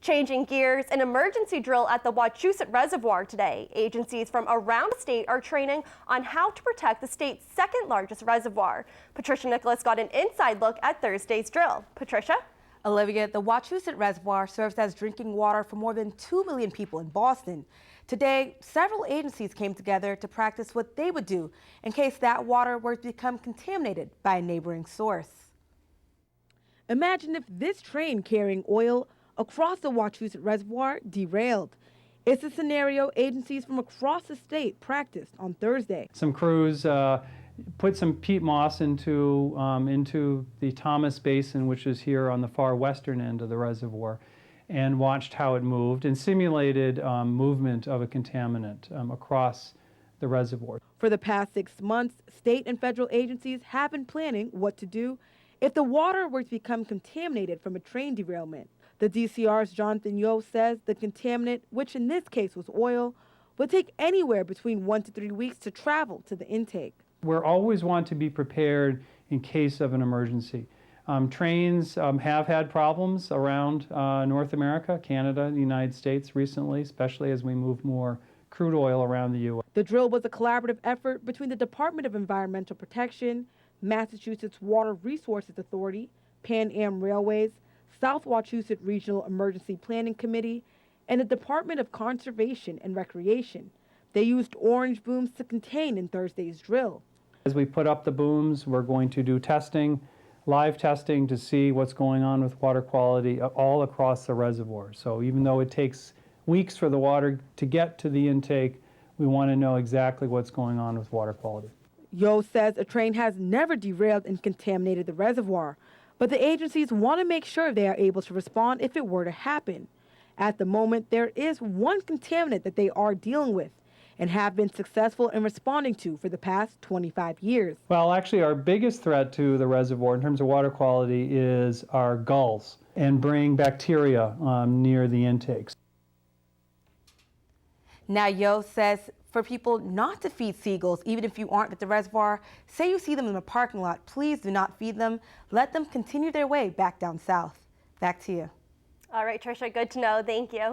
Changing gears, an emergency drill at the Wachusett Reservoir today. Agencies from around the state are training on how to protect the state's second largest reservoir. Patricia Nicolas got an inside look at Thursday's drill. Patricia? Olivia, the Wachusett Reservoir serves as drinking water for more than 2 million people in Boston. Today, several agencies came together to practice what they would do in case that water were to become contaminated by a neighboring source. Imagine if this train carrying oil across the Wachusett Reservoir derailed. It's a scenario agencies from across the state practiced on Thursday. Some crews put some peat moss into the Thomas Basin, which is here on the far western end of the reservoir, and watched how it moved and simulated movement of a contaminant across the reservoir. For the past 6 months, state and federal agencies have been planning what to do if the water were to become contaminated from a train derailment. The DCR's Jonathan Yo says the contaminant, which in this case was oil, would take anywhere between 1 to 3 weeks to travel to the intake. We always want to be prepared in case of an emergency. Trains have had problems around North America, Canada, the United States recently, especially as we move more crude oil around the U.S. The drill was a collaborative effort between the Department of Environmental Protection, Massachusetts Water Resources Authority, Pan Am Railways, South Wachusett Regional Emergency Planning Committee, and the Department of Conservation and Recreation. They used orange booms to contain in Thursday's drill. As we put up the booms, we're going to do testing, live testing, to see what's going on with water quality all across the reservoir. So even though it takes weeks for the water to get to the intake, we want to know exactly what's going on with water quality. Yo says a train has never derailed and contaminated the reservoir, but the agencies want to make sure they are able to respond if it were to happen. At the moment, there is one contaminant that they are dealing with and have been successful in responding to for the past 25 years. Well, actually, our biggest threat to the reservoir in terms of water quality is our gulls and bring bacteria near the intakes. Now, Yo says for people not to feed seagulls, even if you aren't at the reservoir, say you see them in the parking lot, please do not feed them. Let them continue their way back down south. Back to you. All right, Tricia, good to know. Thank you.